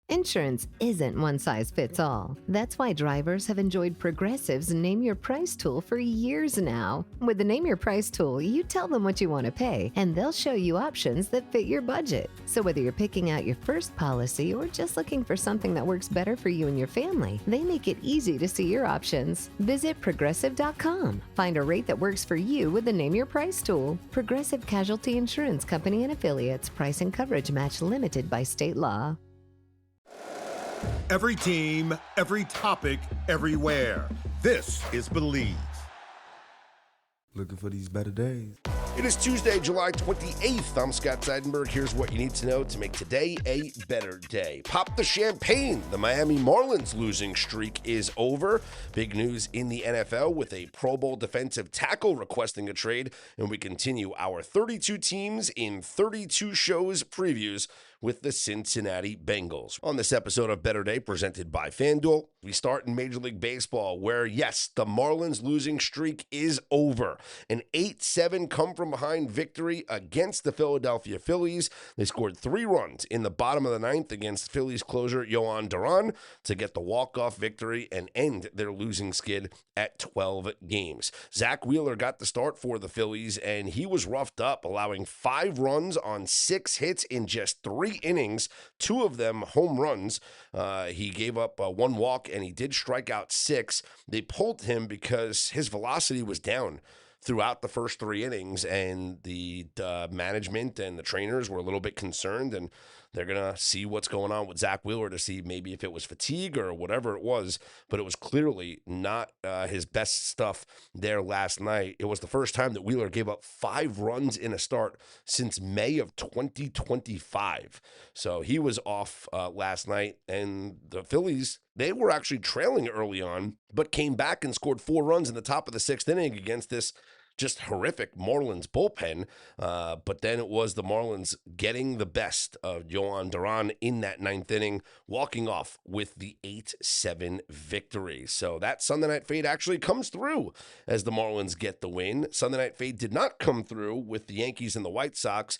Insurance isn't one size fits all. That's why drivers have enjoyed Progressive's Name Your Price tool for years now. With the Name Your Price tool, you tell them what you want to pay, and they'll show you options that fit your budget. So whether you're picking out your first policy or just looking for something that works better for you and your family, they make it easy to see your options. Visit Progressive.com. Find a rate that works for you with the Name Your Price tool. Progressive Casualty Insurance Company and Affiliates. Price and coverage match limited by state law. Every team, every topic, everywhere. This is Believe. Looking for these better days. It is Tuesday, July 28th. I'm Scott Seidenberg. Here's what you need to know to make today a better day. Pop the champagne. The Miami Marlins losing streak is over. Big news in the NFL with a Pro Bowl defensive tackle requesting a trade. And we continue our 32 teams in 32 shows previews with the Cincinnati Bengals. On this episode of Better Day, presented by FanDuel, we start in Major League Baseball, where, yes, the Marlins losing streak is over. An 8-7 come-from-behind victory against the Philadelphia Phillies. They scored 3 runs in the bottom of the ninth against Phillies closer Yohan Duran to get the walk-off victory and end their losing skid at 12 games. Zach Wheeler got the start for the Phillies, and he was roughed up, allowing 5 runs on 6 hits in just 3 innings, 2 of them home runs. He gave up 1 walk, and he did strike out 6. They pulled him because his velocity was down throughout the first 3 innings, and the management and the trainers were a little bit concerned, and they're going to see what's going on with Zach Wheeler to see maybe if it was fatigue or whatever it was, but it was clearly not his best stuff there last night. It was the first time that Wheeler gave up 5 runs in a start since May of 2025. So he was off last night, and the Phillies, they were actually trailing early on, but came back and scored 4 runs in the top of the 6th inning against this just horrific Marlins bullpen. But then it was the Marlins getting the best of Yohan Duran in that 9th inning, walking off with the 8-7 victory. So that Sunday night fade actually comes through as the Marlins get the win. Sunday night fade did not come through with the Yankees and the White Sox.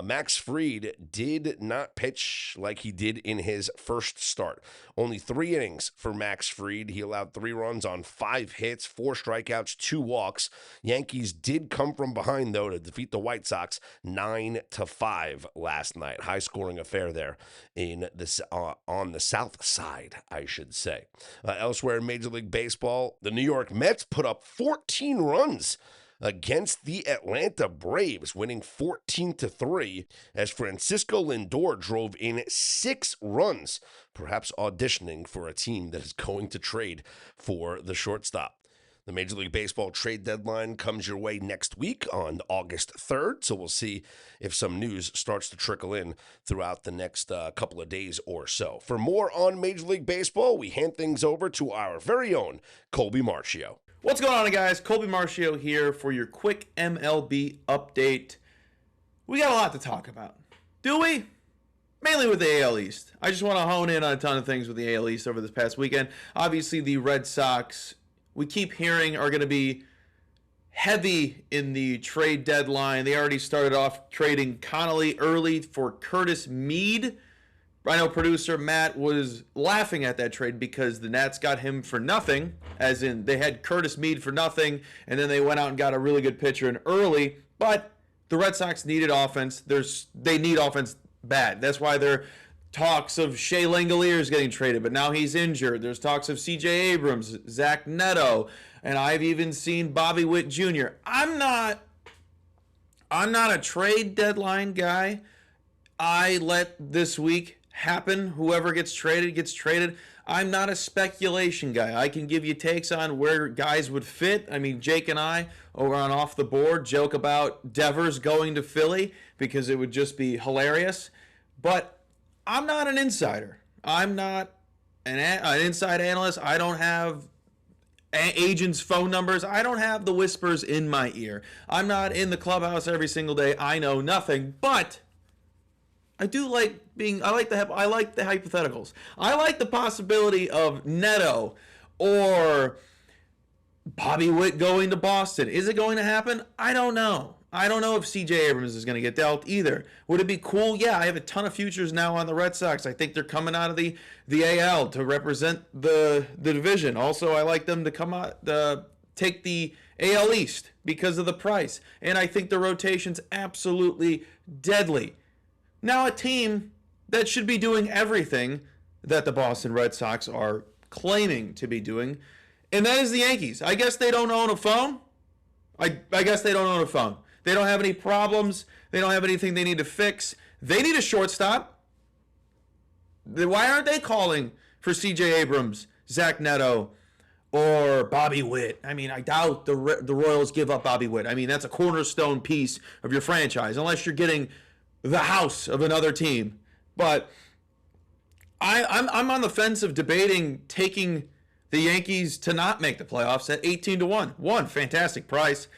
Max Fried did not pitch like he did in his first start. Only 3 innings for Max Fried. He allowed 3 runs on 5 hits, 4 strikeouts, 2 walks. Yankees did come from behind, though, to defeat the White Sox 9-5 last night. High-scoring affair there in this on the south side, I should say. Elsewhere in Major League Baseball, the New York Mets put up 14 runs against the Atlanta Braves, winning 14-3 as Francisco Lindor drove in 6 runs, perhaps auditioning for a team that is going to trade for the shortstop. The Major League Baseball trade deadline comes your way next week on August 3rd, so we'll see if some news starts to trickle in throughout the next couple of days or so. For more on Major League Baseball, we hand things over to our very own Colby Marchio. What's going on, guys? Colby Marchio here for your quick MLB update. We got a lot to talk about. Do we? Mainly with the AL East. I just want to hone in on a ton of things with the AL East over this past weekend. Obviously, the Red Sox, we keep hearing, are going to be heavy in the trade deadline. They already started off trading Connolly early for Curtis Mead. I know producer Matt was laughing at that trade because the Nats got him for nothing, as in they had Curtis Mead for nothing, and then they went out and got a really good pitcher in early. But the Red Sox needed offense. They need offense bad. That's why they're talks of Shea Langoliers getting traded, but now he's injured. There's talks of C.J. Abrams, Zach Neto, and I've even seen Bobby Witt Jr. I'm not a trade deadline guy. I let this week happen. Whoever gets traded, gets traded. I'm not a speculation guy. I can give you takes on where guys would fit. I mean, Jake and I, over on Off the Board, joke about Devers going to Philly because it would just be hilarious. But I'm not an insider. I'm not an inside analyst. I don't have agents' phone numbers. I don't have the whispers in my ear. I'm not in the clubhouse every single day. I know nothing, but I do like I like the hypotheticals. I like the possibility of Neto or Bobby Witt going to Boston. Is it going to happen? I don't know. I don't know if CJ Abrams is going to get dealt either. Would it be cool? Yeah, I have a ton of futures now on the Red Sox. I think they're coming out of the AL to represent the division. Also, I like them to come out take the AL East because of the price. And I think the rotation's absolutely deadly. Now, a team that should be doing everything that the Boston Red Sox are claiming to be doing, and that is the Yankees. I guess they don't own a phone. I guess they don't own a phone. They don't have any problems. They don't have anything they need to fix. They need a shortstop. Why aren't they calling for CJ Abrams, Zach Neto, or Bobby Witt? I mean, I doubt the Royals give up Bobby Witt. I mean, that's a cornerstone piece of your franchise, unless you're getting the house of another team. But I'm on the fence of debating taking the Yankees to not make the playoffs at 18-1. One, fantastic price.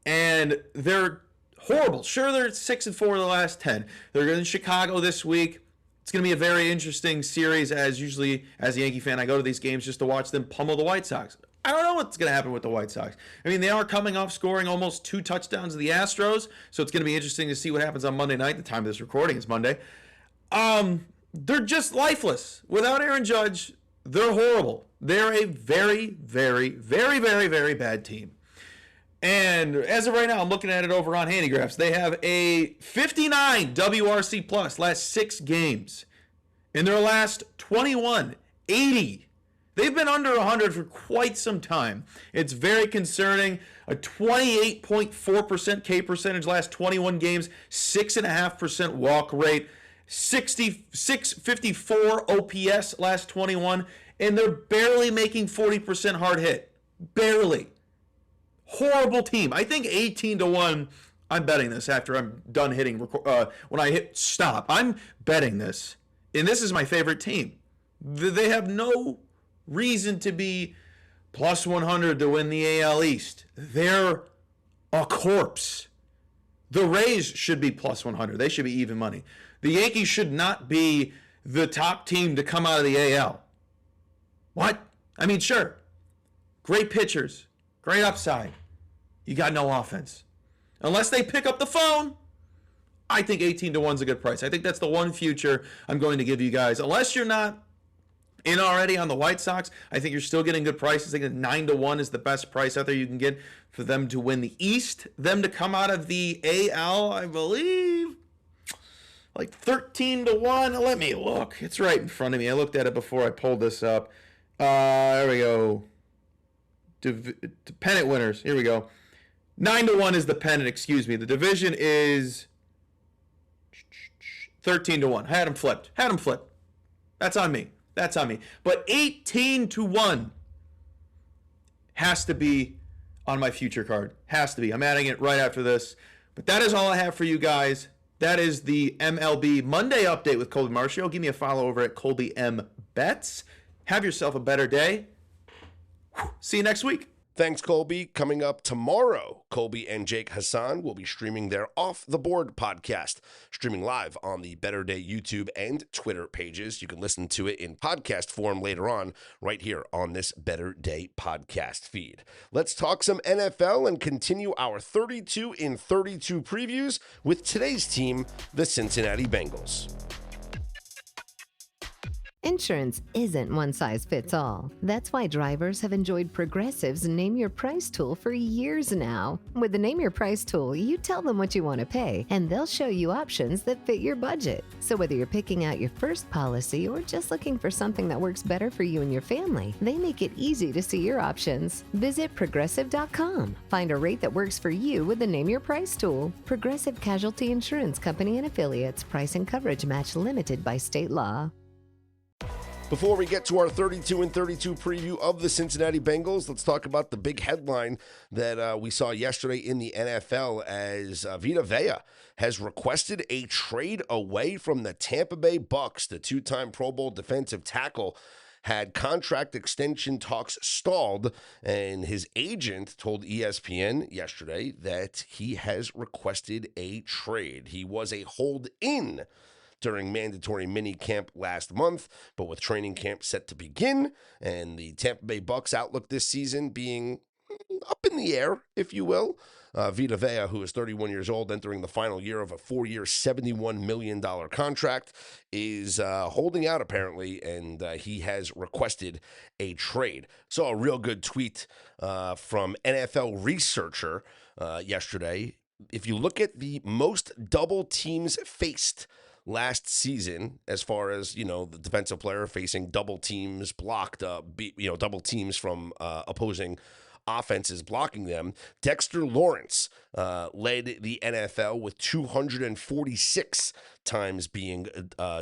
And they're horrible. Sure, they're 6-4 the last 10. They're in Chicago this week. It's going to be a very interesting series, as usually, as a Yankee fan, I go to these games just to watch them pummel the White Sox. I don't know what's going to happen with the White Sox. I mean, they are coming off scoring almost 2 touchdowns to the Astros, so it's going to be interesting to see what happens on Monday night. The time of this recording is Monday. They're just lifeless. Without Aaron Judge, they're horrible. They're a very, very, very, very, very bad team. And as of right now, I'm looking at it over on Handigraphs. They have a 59 WRC plus last 6 games. In their last 21, 80. They've been under 100 for quite some time. It's very concerning. A 28.4% K percentage last 21 games, 6.5% walk rate, 654 OPS last 21, and they're barely making 40% hard hit. Barely. Horrible team. I think 18-1. I'm betting this after I'm done hitting when I hit stop. I'm betting this, and this is my favorite team. They have no reason to be plus 100 to win the AL East. They're a corpse. The Rays should be plus 100. They should be even money. The Yankees should not be the top team to come out of the AL. What? I mean, sure. Great pitchers. Great upside. You got no offense. Unless they pick up the phone, I think 18-1 is a good price. I think that's the one future I'm going to give you guys. Unless you're not in already on the White Sox, I think you're still getting good prices. I think 9-1 is the best price out there you can get for them to win the East. Them to come out of the AL, I believe, like 13-1. Let me look. It's right in front of me. I looked at it before I pulled this up. There we go. Pennant winners. Here we go. 9-1 is the pennant, excuse me. The division is 13-1. Had them flipped. That's on me. But 18-1 has to be on my future card. Has to be. I'm adding it right after this. But that is all I have for you guys. That is the MLB Monday update with Colby Marcio. Give me a follow over at Colby M. Bets. Have yourself a better day. See you next week. Thanks, Colby. Coming up tomorrow, Colby and Jake Hassan will be streaming their Off the Board podcast, streaming live on the Better Day YouTube and Twitter pages. You can listen to it in podcast form later on, right here on this Better Day podcast feed. Let's talk some NFL and continue our 32 in 32 previews with today's team, the Cincinnati Bengals. Insurance isn't one size fits all. That's why drivers have enjoyed Progressive's Name Your Price tool for years now. With the Name Your Price tool, you tell them what you want to pay, and they'll show you options that fit your budget. So whether you're picking out your first policy or just looking for something that works better for you and your family, they make it easy to see your options. Visit Progressive.com. Find a rate that works for you with the Name Your Price tool. Progressive Casualty Insurance Company and Affiliates. Price and coverage match limited by state law. Before we get to our 32 and 32 preview of the Cincinnati Bengals, let's talk about the big headline that we saw yesterday in the NFL as Vita Vea has requested a trade away from the Tampa Bay Bucks. The two-time Pro Bowl defensive tackle had contract extension talks stalled, and his agent told ESPN yesterday that he has requested a trade. He was a hold-in during mandatory mini camp last month, but with training camp set to begin and the Tampa Bay Bucks outlook this season being up in the air, if you will. Vita Vea, who is 31 years old, entering the final year of a 4-year, $71 million contract, is holding out apparently, and he has requested a trade. Saw a real good tweet from NFL Researcher yesterday. If you look at the most double teams faced last season, as far as, the defensive player facing double teams blocked, double teams from opposing offenses blocking them, Dexter Lawrence led the NFL with 246 times being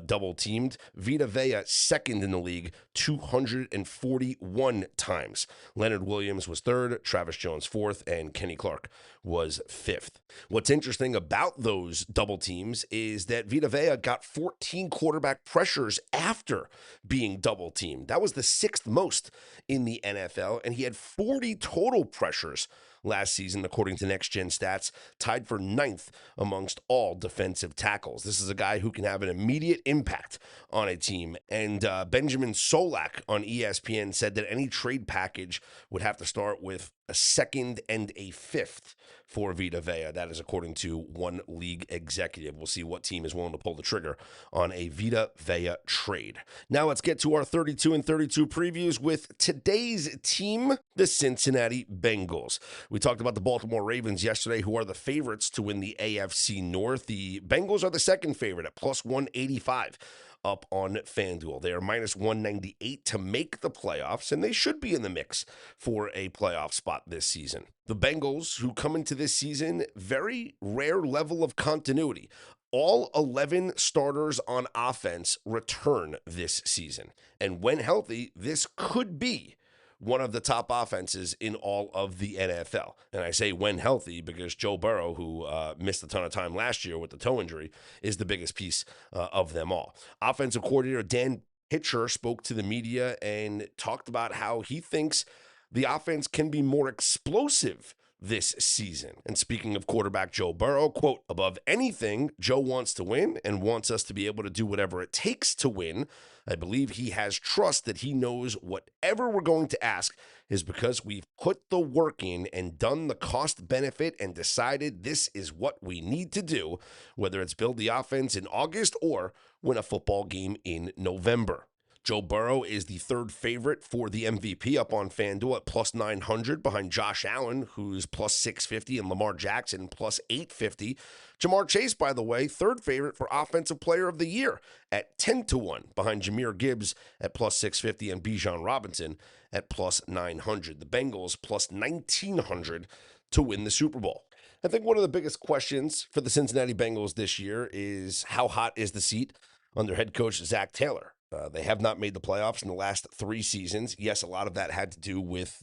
double teamed. Vita Vea second in the league, 241 times. Leonard Williams was third, Travis Jones fourth, and Kenny Clark was fifth. What's interesting about those double teams is that Vita Vea got 14 quarterback pressures after being double teamed. That was the sixth most in the NFL, and he had 40 total pressures last season, according to Next Gen Stats, tied for ninth amongst all defensive tackles. This is a guy who can have an immediate impact on a team. And Benjamin Solak on ESPN said that any trade package would have to start with a second and a fifth for Vita Vea. That is according to one league executive. We'll see what team is willing to pull the trigger on a Vita Vea trade. Now let's get to our 32 and 32 previews with today's team, the Cincinnati Bengals. We talked about the Baltimore Ravens yesterday, who are the favorites to win the AFC North. The Bengals are the second favorite at plus 185. Up on FanDuel. They are minus 198 to make the playoffs, and they should be in the mix for a playoff spot this season. The Bengals, who come into this season, very rare level of continuity. All 11 starters on offense return this season. And when healthy, this could be one of the top offenses in all of the NFL. And I say when healthy because Joe Burrow, who missed a ton of time last year with the toe injury, is the biggest piece of them all. Offensive coordinator Dan Hitcher spoke to the media and talked about how he thinks the offense can be more explosive this season. And speaking of quarterback Joe Burrow, quote, above anything, Joe wants to win and wants us to be able to do whatever it takes to win. I believe he has trust that he knows whatever we're going to ask is because we've put the work in and done the cost benefit and decided this is what we need to do, whether it's build the offense in August or win a football game in November. Joe Burrow is the third favorite for the MVP up on FanDuel at plus 900 behind Josh Allen, who's plus 650, and Lamar Jackson plus 850. Jamar Chase, by the way, third favorite for Offensive Player of the Year at 10-1 behind Jahmyr Gibbs at plus 650 and Bijan Robinson at plus 900. The Bengals plus 1,900 to win the Super Bowl. I think one of the biggest questions for the Cincinnati Bengals this year is how hot is the seat under head coach Zach Taylor? They have not made the playoffs in the last 3 seasons. Yes, a lot of that had to do with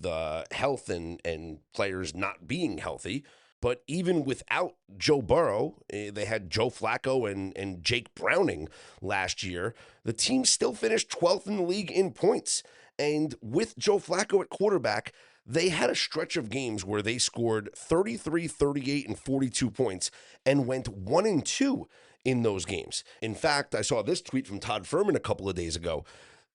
health and players not being healthy. But even without Joe Burrow, they had Joe Flacco and Jake Browning last year. The team still finished 12th in the league in points. And with Joe Flacco at quarterback, they had a stretch of games where they scored 33, 38, and 42 points and went 1-2 in those games. In fact, I saw this tweet from Todd Furman a couple of days ago.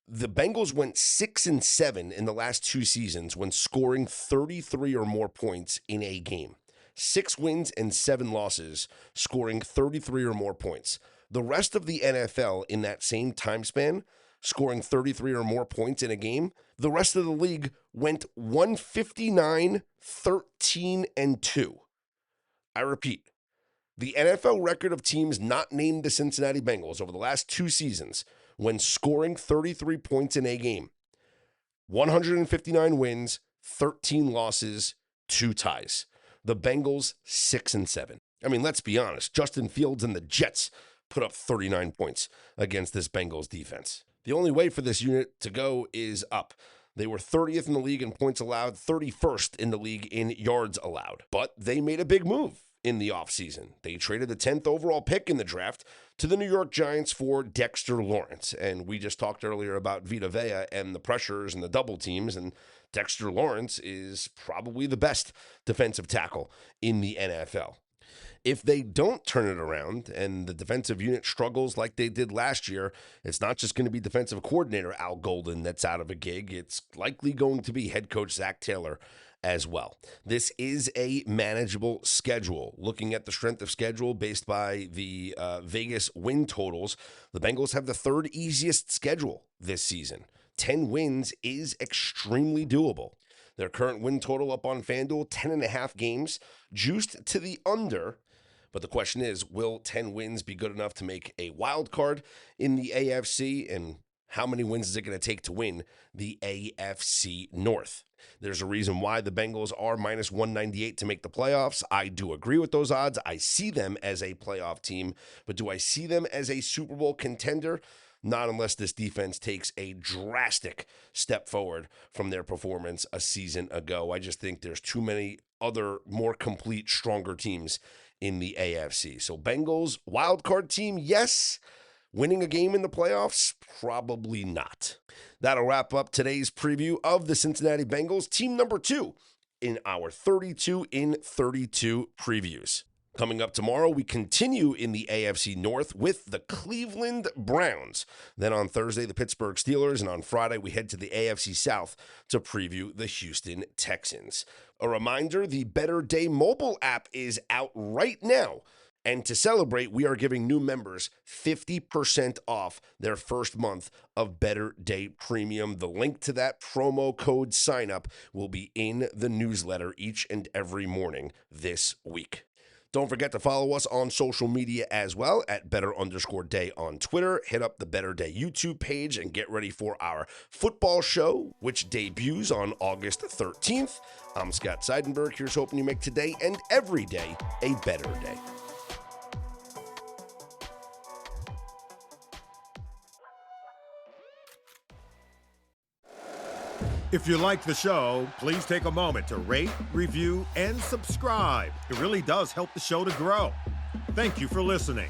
The Bengals went 6-7 in the last 2 seasons when scoring 33 or more points in a game. 6 wins and 7 losses, scoring 33 or more points. The rest of the NFL in that same time span, scoring 33 or more points in a game, the rest of the league went 159, 13, and 2. I repeat, the NFL record of teams not named the Cincinnati Bengals over the last 2 seasons when scoring 33 points in a game, 159 wins, 13 losses, 2 ties. The Bengals 6-7. I mean, let's be honest. Justin Fields and the Jets put up 39 points against this Bengals defense. The only way for this unit to go is up. They were 30th in the league in points allowed, 31st in the league in yards allowed. But they made a big move in the offseason. They traded the 10th overall pick in the draft to the New York Giants for Dexter Lawrence. And we just talked earlier about Vita Vea and the pressures and the double teams, and Dexter Lawrence is probably the best defensive tackle in the NFL. If they don't turn it around and the defensive unit struggles like they did last year, it's not just going to be defensive coordinator Al Golden that's out of a gig. It's likely going to be head coach Zach Taylor as well. This is a manageable schedule. Looking at the strength of schedule based by the Vegas win totals, the Bengals have the third easiest schedule this season. 10 wins is extremely doable. Their current win total up on FanDuel, 10.5 games, juiced to the under. But the question is, will 10 wins be good enough to make a wild card in the AFC? And how many wins is it going to take to win the AFC North? There's a reason why the Bengals are minus 198 to make the playoffs. I do agree with those odds. I see them as a playoff team. But do I see them as a Super Bowl contender? Not unless this defense takes a drastic step forward from their performance a season ago. I just think there's too many other more complete, stronger teams in the AFC. So Bengals, wildcard team, yes. Winning a game in the playoffs, probably not. That'll wrap up today's preview of the Cincinnati Bengals, team number 2 in our 32 in 32 previews. Coming up tomorrow, we continue in the AFC North with the Cleveland Browns. Then on Thursday, the Pittsburgh Steelers. And on Friday, we head to the AFC South to preview the Houston Texans. A reminder, the Better Day mobile app is out right now. And to celebrate, we are giving new members 50% off their first month of Better Day Premium. The link to that promo code sign-up will be in the newsletter each and every morning this week. Don't forget to follow us on social media as well at Better_Day on Twitter. Hit up the Better Day YouTube page and get ready for our football show, which debuts on August 13th. I'm Scott Seidenberg. Here's hoping you make today and every day a better day. If you like the show, please take a moment to rate, review, and subscribe. It really does help the show to grow. Thank you for listening.